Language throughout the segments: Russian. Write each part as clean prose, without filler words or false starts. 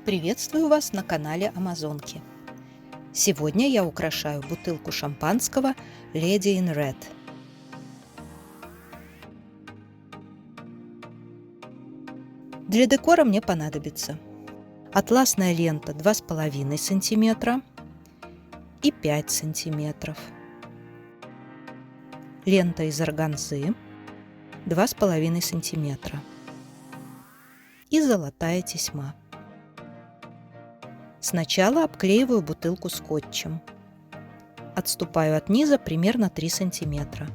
Приветствую вас на канале Амазонки. Сегодня я украшаю бутылку шампанского Lady in Red. Для декора мне понадобится атласная лента 2,5 см и 5 см, лента из органзы 2,5 см и золотая тесьма. Сначала обклеиваю бутылку скотчем. Отступаю от низа примерно 3 см.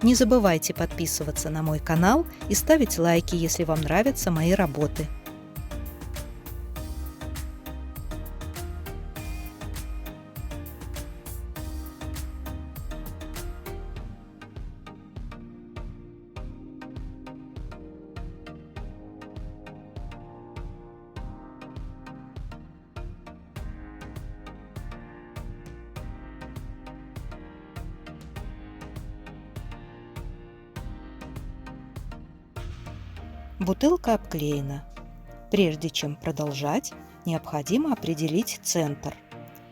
Не забывайте подписываться на мой канал и ставить лайки, если вам нравятся мои работы. Бутылка обклеена. Прежде чем продолжать, необходимо определить центр.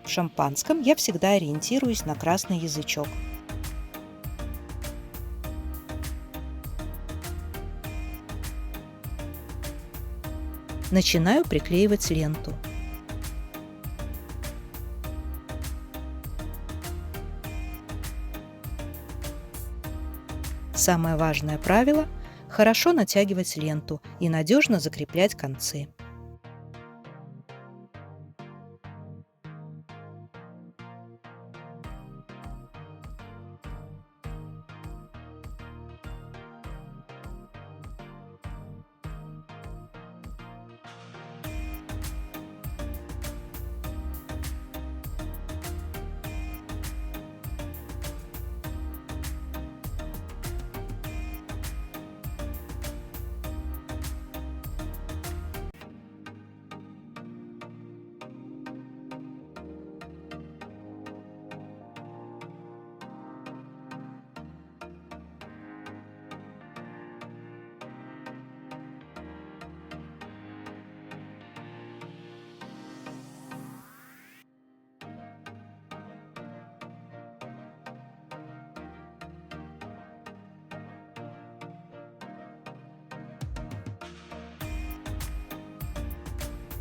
В шампанском я всегда ориентируюсь на красный язычок. Начинаю приклеивать ленту. Самое важное правило – хорошо натягивать ленту и надежно закреплять концы.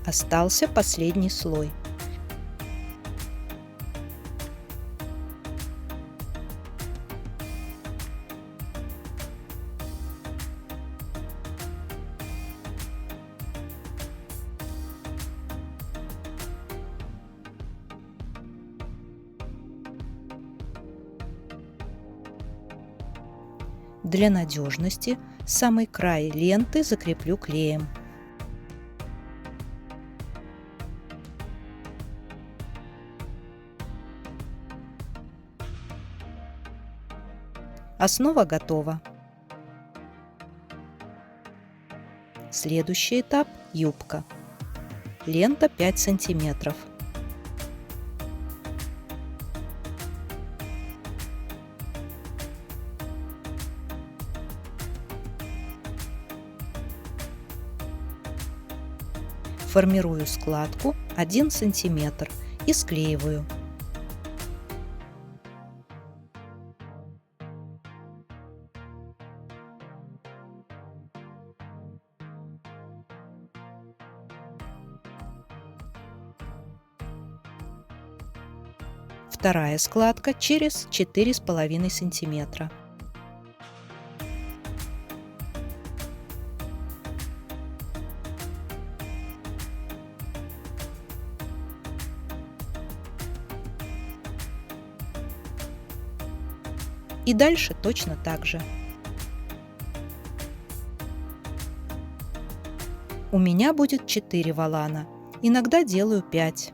Остался последний слой. Для надежности самый край ленты закреплю клеем. Основа готова. Следующий этап – юбка. Лента 5 сантиметров. Формирую складку 1 сантиметр и склеиваю. Вторая складка через 4,5 сантиметра. И дальше точно так же. У меня будет 4 волана, иногда делаю 5.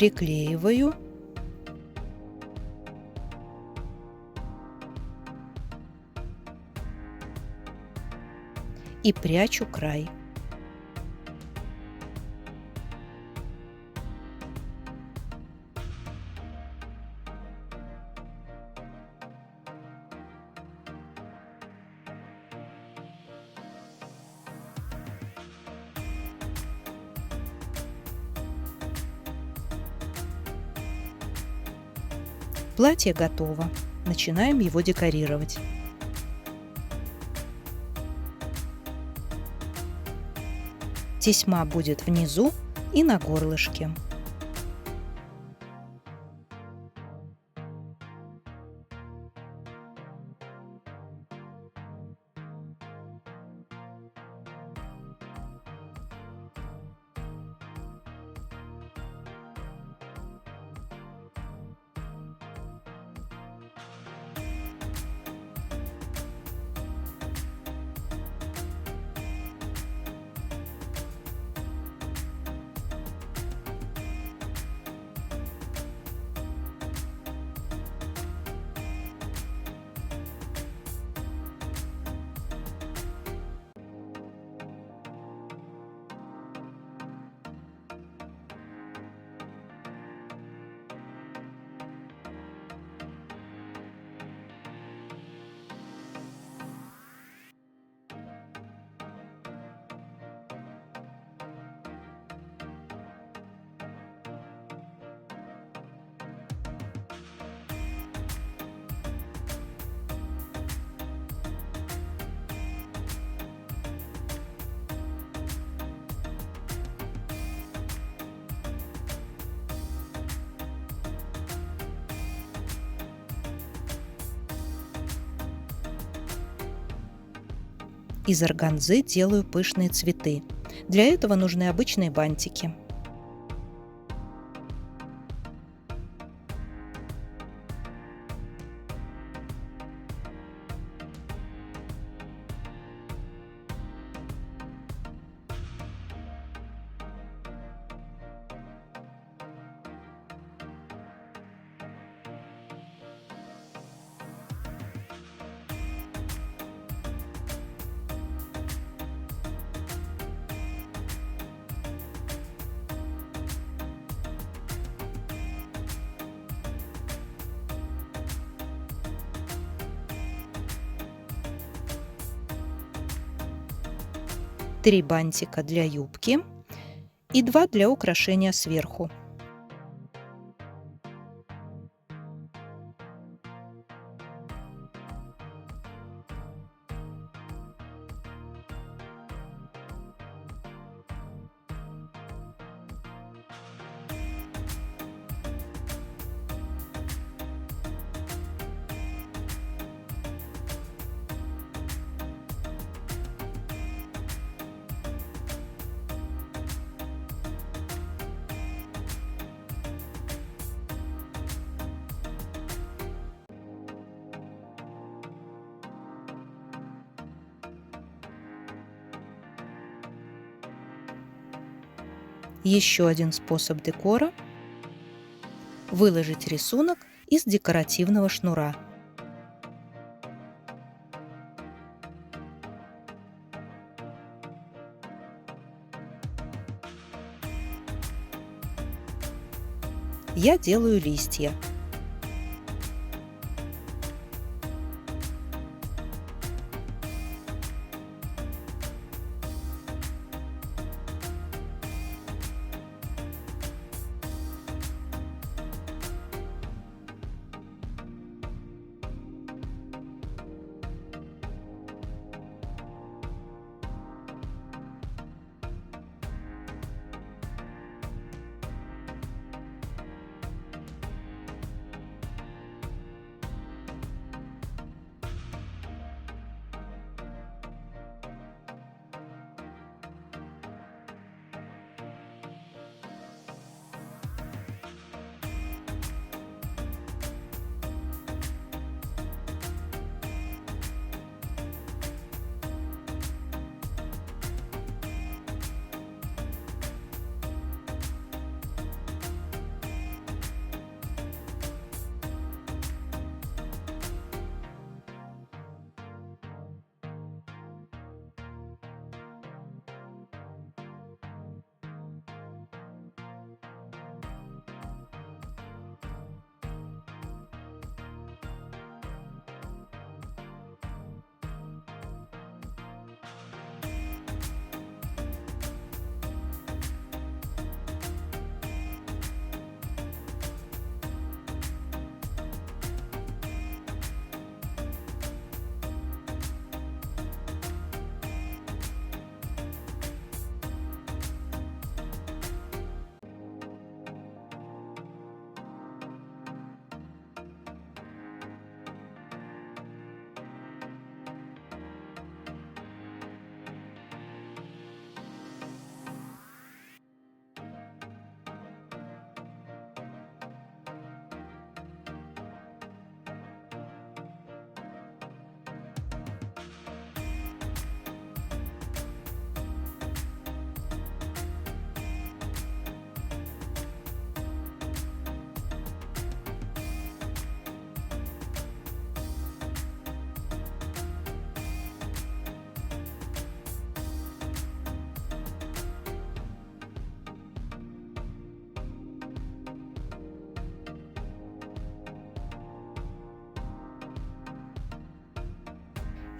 приклеиваю и прячу край. Платье готово. Начинаем его декорировать. Тесьма будет внизу и на горлышке. Из органзы делаю пышные цветы. Для этого нужны обычные бантики. Три бантика для юбки и 2 для украшения сверху. Еще один способ декора – выложить рисунок из декоративного шнура. Я делаю листья.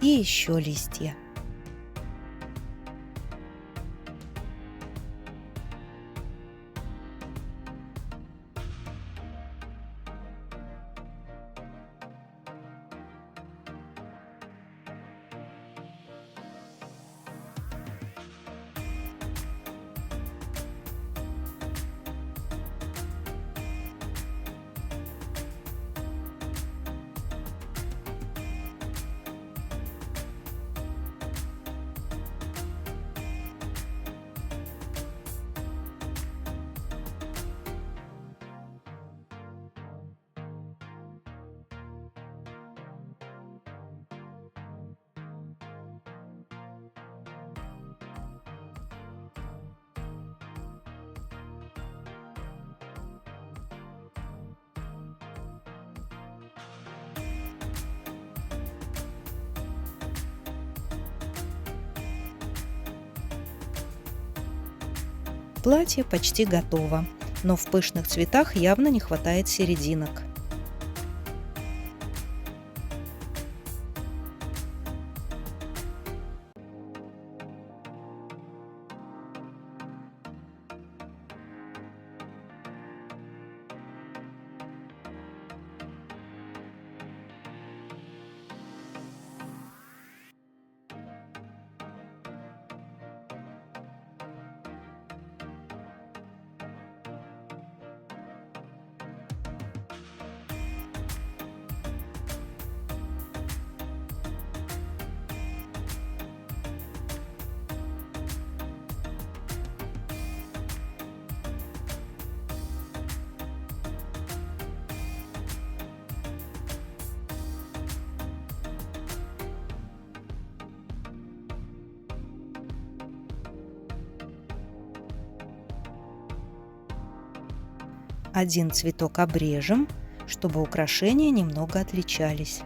И еще листья. Платье почти готово, но в пышных цветах явно не хватает серединок. Один цветок обрежем, чтобы украшения немного отличались.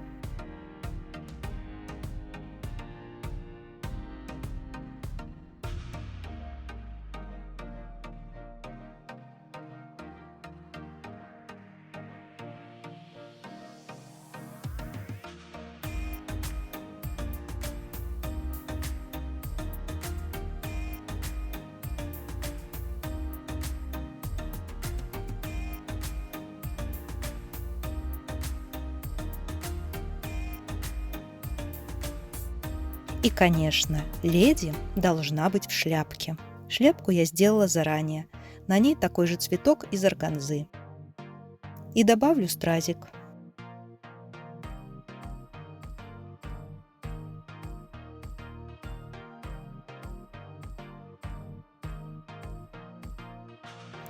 И, конечно, леди должна быть в шляпке. Шляпку я сделала заранее. На ней такой же цветок из органзы. И добавлю стразик.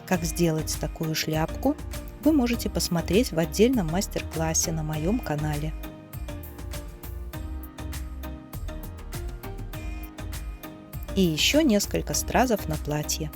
Как сделать такую шляпку, вы можете посмотреть в отдельном мастер-классе на моем канале. И еще несколько стразов на платье.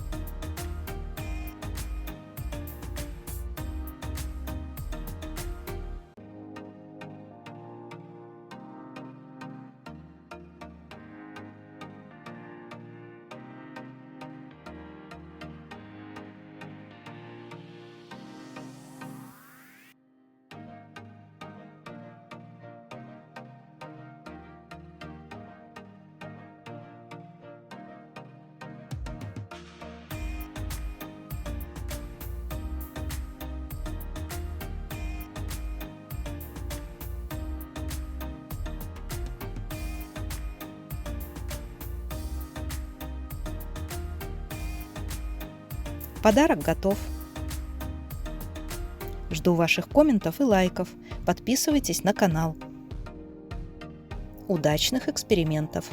Подарок готов. Жду ваших комментов и лайков. Подписывайтесь на канал. Удачных экспериментов!